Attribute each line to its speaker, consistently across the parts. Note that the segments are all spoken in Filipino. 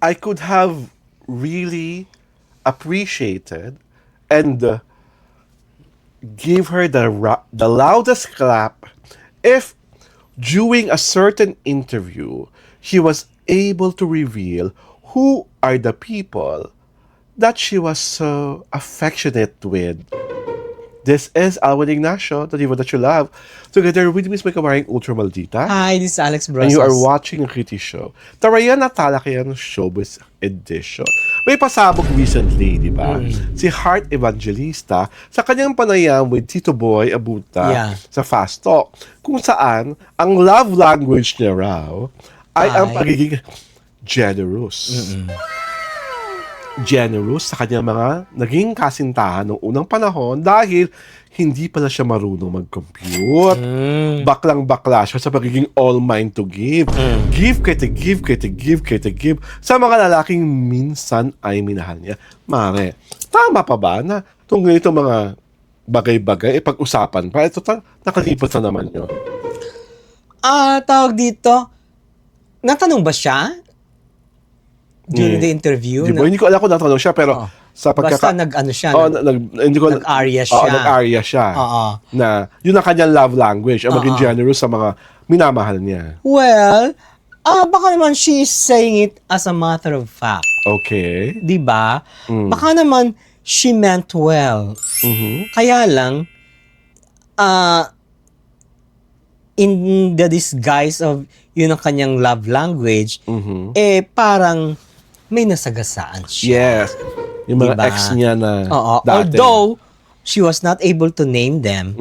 Speaker 1: I could have really appreciated and give her the loudest clap if during a certain interview she was able to reveal who are the people that she was so affectionate with. This is Alwin Ignacio, the diva that you love, together with Miss May Ultra Maldita.
Speaker 2: Hi, this is Alex Brosas.
Speaker 1: And you are watching a Kitty Show. Tarayan na talakayan Showbiz Edition. May pasabog recently, di ba? Si Heart Evangelista sa kanyang panayam with Tito Boy Abuta sa Fast Talk, kung saan ang love language niya raw ay ang pagiging generous. Generous sa kanyang mga naging kasintahan noong unang panahon dahil hindi pala siya marunong mag-compute. Baklang-bakla siya sa pagiging all mine to give. Give kita give, kita give, kita give sa mga lalaking minsan ay minahal niya. Mare, tama pa ba na itong ganito mga bagay-bagay, pag-usapan pa? Ito nakalipas na naman yun.
Speaker 2: Tawag dito, natanong ba siya? During the interview?
Speaker 1: Di ba? Hindi ko alam kung natanong siya, pero sa
Speaker 2: basta nag-ano siya.
Speaker 1: Nag-arya
Speaker 2: siya.
Speaker 1: Nag-arya siya. Na yun ang kanyang love language, ang maging generous sa mga minamahal niya.
Speaker 2: Well, baka naman she is saying it as a matter of fact.
Speaker 1: Okay.
Speaker 2: Di ba? Baka naman she meant well. Kaya lang, in the disguise of yun ang kanyang love language, parang may nasagasaan siya.
Speaker 1: Yes. Yung mga ex niya na dati.
Speaker 2: Although, she was not able to name them.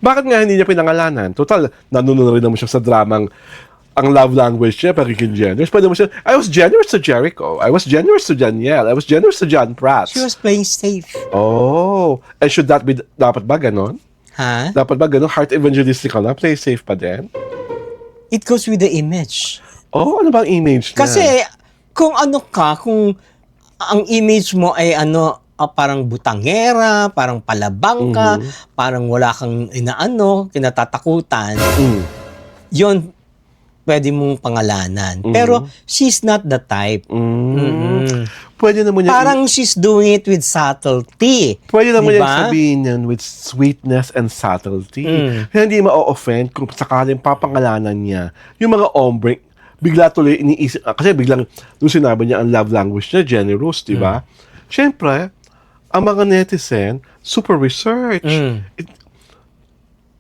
Speaker 1: Bakit nga hindi niya pinangalanan? Total, nanonood rin naman siya sa dramang ang love language niya, pagiging generous. Pwede mo siya, I was generous to Jericho. I was generous to Danielle. I was generous to John Pratt.
Speaker 2: She was playing safe.
Speaker 1: Oh. And should that be, dapat ba ganon?
Speaker 2: Ha?
Speaker 1: Dapat ba ganon? Heart evangelistic ka na? Play safe pa din?
Speaker 2: It goes with the image.
Speaker 1: Oh, ano bang image niya?
Speaker 2: Kasi, kung ang image mo ay parang butangera, parang palabang ka, parang wala kang kinatatakutan, yun, pwede mong pangalanan. Pero, she's not the type.
Speaker 1: Pwede naman niya...
Speaker 2: Parang she's doing it with subtlety.
Speaker 1: Pwede naman niya sabihin yan with sweetness and subtlety. Kaya hindi ma-offend kung sakaling papangalanan niya yung mga ombre, bigla tuloy iniisip, kasi biglang nung sinabi niya ang love language niya, generous, di ba? Siyempre, ang mga netizen, super research.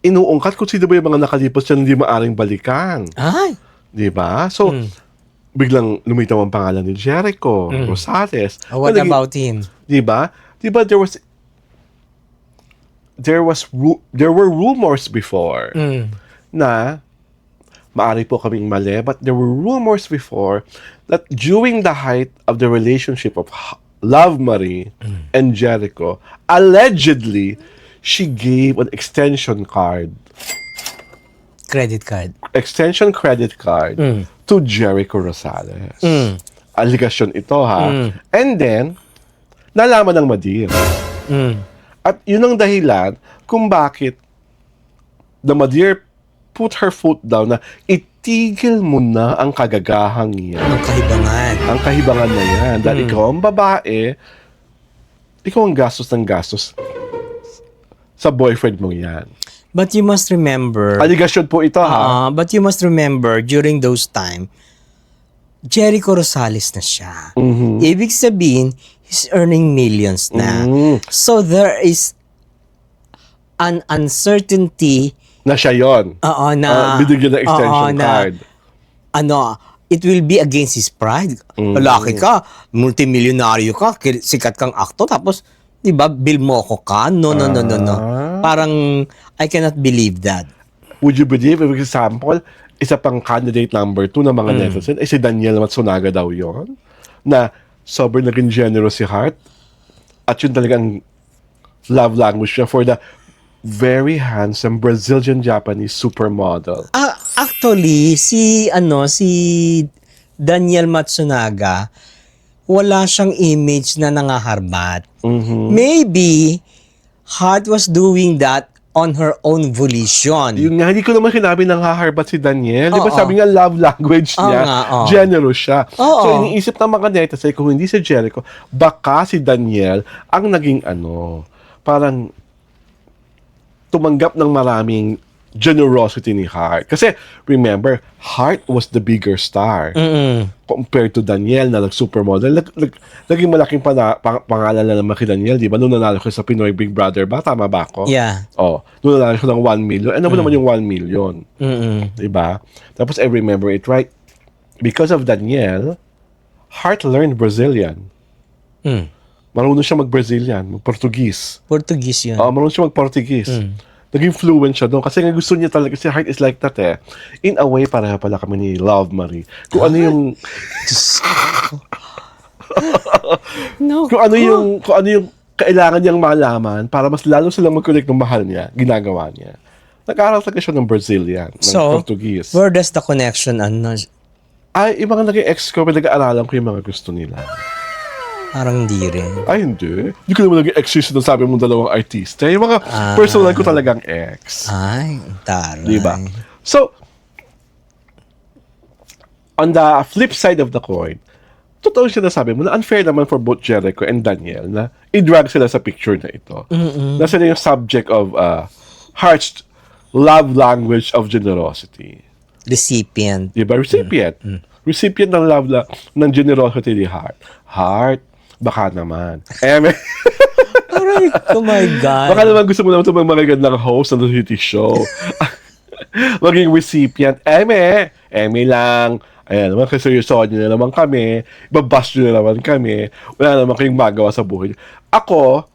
Speaker 1: Inuungkat kung sino ba yung mga nakalipas siya hindi maaring balikan.
Speaker 2: Ay!
Speaker 1: Di ba? So, biglang lumitaw ang pangalan ni Jericho Rosales.
Speaker 2: What about him?
Speaker 1: Di ba? Di ba there were rumors before na maari po kaming mali, but there were rumors before that during the height of the relationship of Love Marie and Jericho, allegedly, she gave an extension card.
Speaker 2: Credit card.
Speaker 1: Extension credit card to Jericho Rosales. Aligasyon ito, ha? And then, nalaman ng Madir. At yun ang dahilan kung bakit the Madir put her foot down na itigil mo na ang kagagahang yan.
Speaker 2: Ang kahibangan.
Speaker 1: Ang kahibangan na yan. Dahil ikaw ang babae, ikaw ang gastos ng gastos sa boyfriend mo yan.
Speaker 2: But you must remember...
Speaker 1: Aligasyon po ito, ha?
Speaker 2: But you must remember, during those time, Jericho Rosales na siya. Ibig sabihin, he's earning millions na. So there is an uncertainty
Speaker 1: na siya yun. Binigyan ng extension card.
Speaker 2: It will be against his pride. Malaki ka, multimillionaryo ka, sikat kang aktor, tapos, di ba, bill mo ako ka? No. Parang, I cannot believe that.
Speaker 1: Would you believe, for example, isa pang candidate number 2 ng mga netizen, si Danielle Matsunaga daw yon, na sobrang naging generous si Heart, at yun talagang love language niya for the very handsome Brazilian-Japanese supermodel.
Speaker 2: Actually, si Danielle Matsunaga, wala siyang image na nangaharbat. Maybe Heart was doing that on her own volition.
Speaker 1: Yung nga, hindi ko naman sinabi nang haharbat si Daniel. Di ba
Speaker 2: Oo.
Speaker 1: sabi nga love language
Speaker 2: Oo
Speaker 1: niya,
Speaker 2: nga, oo.
Speaker 1: generous siya.
Speaker 2: Oo.
Speaker 1: So iniisip ng mga netizens, kung hindi si Jericho, baka si Daniel ang naging parang tumanggap ng maraming generosity ni Hart. Kasi, remember, Hart was the bigger star. Compared to Daniel na nag-supermodel. Naging malaking pangalan na naman kay Daniel, di ba? Nung nanalo ko sa Pinoy Big Brother ba? Tama ba ako?
Speaker 2: Yeah.
Speaker 1: Nung nanalo ko ng 1 million. Ano ba naman yung 1 million? Di ba? Tapos, I remember it right. Because of Daniel, Hart learned Brazilian. Marunong siya mag-Brazilian, mag-Portuguese.
Speaker 2: Portuguese yun.
Speaker 1: Marunong siya mag-Portuguese. Naging fluent siya doon. Kasi nga gusto niya talaga, kasi Heart is like that eh. In a way, pareha pala kami ni Love Marie. Kung ano yung...
Speaker 2: No.
Speaker 1: kung ano yung kailangan niyang malaman para mas lalo silang mag-connect ng mahal niya, ginagawa niya. Nag-aaral talaga siya ng Brazilian, ng Portuguese.
Speaker 2: Where does the connection,
Speaker 1: Ay, yung mga naging ex ko, nag-aaralan ko yung mga gusto nila.
Speaker 2: parang di rin.
Speaker 1: Ay, hindi. Hindi ko naman naging ex yung sabi mong dalawang artista. Yung mga personal ko talagang ex.
Speaker 2: Ay, taray.
Speaker 1: Diba? So, on the flip side of the coin, totoo siya nasabi mo na unfair naman for both Jericho and Daniel na i-drag sila sa picture na ito. Na sila yung subject of Heart's love language of generosity.
Speaker 2: Recipient.
Speaker 1: Diba? Recipient. Recipient ng love ng generosity ni Heart. Heart, baka naman.
Speaker 2: Aray, oh my God.
Speaker 1: Baka naman gusto mo naman ito magagandang host ng reality show. Maging recipient. Eme lang. Ayan naman, kasi seryosohan nyo na naman kami. Ibabash nyo na naman kami. Wala naman kayong magawa sa buhay. Ako,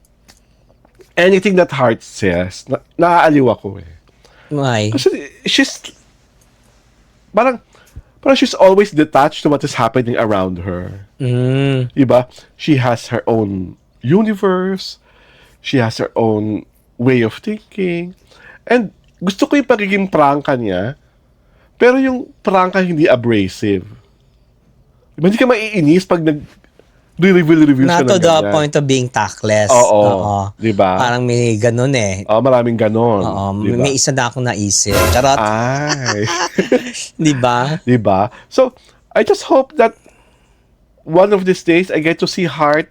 Speaker 1: anything that Heart says, naaaliw ako eh.
Speaker 2: Why?
Speaker 1: Kasi parang she's always detached to what is happening around her. Diba? She has her own universe. She has her own way of thinking. And gusto ko yung pagiging prangka niya, pero yung prangka hindi abrasive. Diba? Hindi ka maiinis pag nag-reveal siya
Speaker 2: Not to
Speaker 1: ng
Speaker 2: the
Speaker 1: ganyan.
Speaker 2: point of being tactless.
Speaker 1: Oo. Diba?
Speaker 2: Parang may ganun eh.
Speaker 1: Maraming ganon.
Speaker 2: Oo,
Speaker 1: Diba?
Speaker 2: may isa na akong naisip. Charot.
Speaker 1: Ay.
Speaker 2: Di ba?
Speaker 1: Diba? So, I just hope that one of these days, I get to see Heart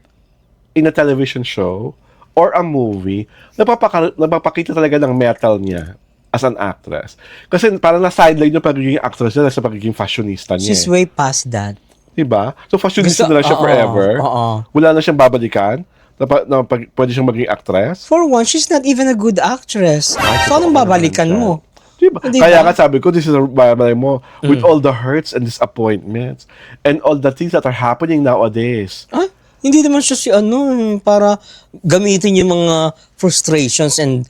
Speaker 1: in a television show or a movie, napapakita talaga ng metal niya as an actress. Kasi parang na-sideline yung pagiging actress niya sa pagiging fashionista niya.
Speaker 2: She's way past that.
Speaker 1: Diba? So, fashionista na lang siya forever. Wala na siyang babalikan. Pwede siyang maging actress.
Speaker 2: For one, she's not even a good actress. So, anong babalikan mo?
Speaker 1: Diba?
Speaker 2: Diba?
Speaker 1: Kaya nga sabi ko, this is a babalik mo with all the hurts and disappointments and all the things that are happening nowadays.
Speaker 2: Hindi naman siya si para gamitin yung mga frustrations and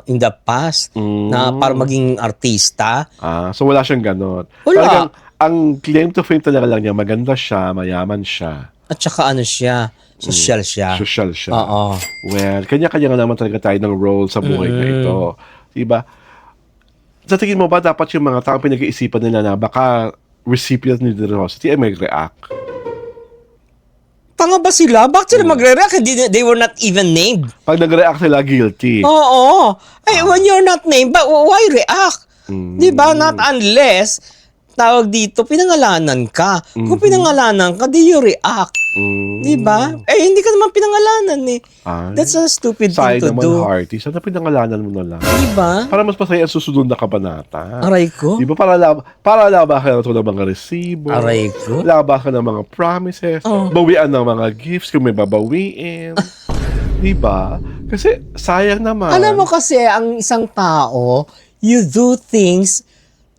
Speaker 2: in the past na para maging artista.
Speaker 1: So wala siyang ganon.
Speaker 2: Wala.
Speaker 1: Talagang, ang claim to fame talaga lang niya, maganda siya, mayaman siya.
Speaker 2: At saka siya, social siya.
Speaker 1: Social siya.
Speaker 2: Oo.
Speaker 1: Well, kanya-kanya nga naman talaga tayo ng role sa buhay na ito. Diba? Sa tingin mo ba dapat yung mga taong pinag-iisipan nila na baka recipient ni generosity ay may react?
Speaker 2: Tanga ba sila? Bakit sila magre-react? They were not even named.
Speaker 1: Pag nag-react sila, guilty.
Speaker 2: Oo. When you're not named, but why react? Di ba? Not unless tawag dito, pinangalanan ka. Kung pinangalanan ka, di you react. Di ba? Hindi ka naman pinangalanan eh. That's a stupid thing to
Speaker 1: naman,
Speaker 2: do.
Speaker 1: Hearty. Sana pinangalanan mo na lang.
Speaker 2: Di ba?
Speaker 1: Para mas masaya ang susunod na kabanata.
Speaker 2: Aray ko.
Speaker 1: Di ba? Para laba ka na ito ng mga resibo.
Speaker 2: Aray ko.
Speaker 1: Laba ka ng mga promises. Bawian ng mga gifts kung may babawiin. Di ba? Kasi sayang naman.
Speaker 2: Alam mo kasi, ang isang tao, you do things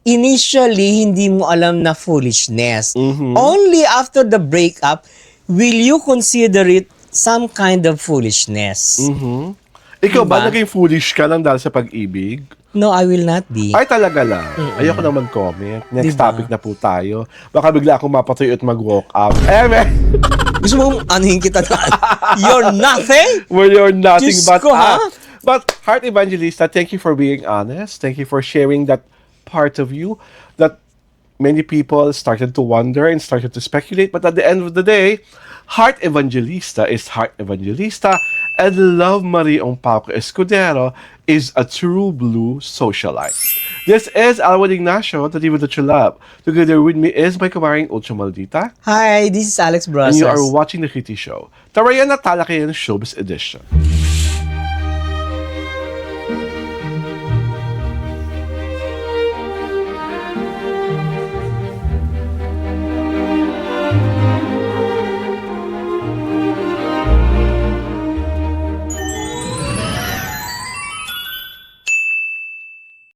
Speaker 2: initially hindi mo alam na foolishness. Only after the breakup will you consider it some kind of foolishness.
Speaker 1: Ikaw ba,
Speaker 2: Diba?
Speaker 1: naging foolish ka lang dahil sa pag-ibig?
Speaker 2: No, I will not be.
Speaker 1: Ay, talaga lang. Ayoko naman comment. Next
Speaker 2: Diba?
Speaker 1: topic na po tayo. Baka bigla akong mapatuyo at mag-walk out.
Speaker 2: Gusto mo anuhin kita na you're nothing?
Speaker 1: Well, you're nothing
Speaker 2: Diyos
Speaker 1: but
Speaker 2: ko, ha?
Speaker 1: But, Heart Evangelista, thank you for being honest. Thank you for sharing that part of you that many people started to wonder and started to speculate. But at the end of the day, Heart Evangelista is Heart Evangelista. and Love Mariong Pauco Escudero is a true blue socialite. This is Alwin Ignacio, the TV that you love. Together with me is my kamaring Ultra Maldita,
Speaker 2: Hi, this is Alex
Speaker 1: and
Speaker 2: Brasas.
Speaker 1: you are watching The Kitty Show, Tarayan at Talakayan Showbiz Edition.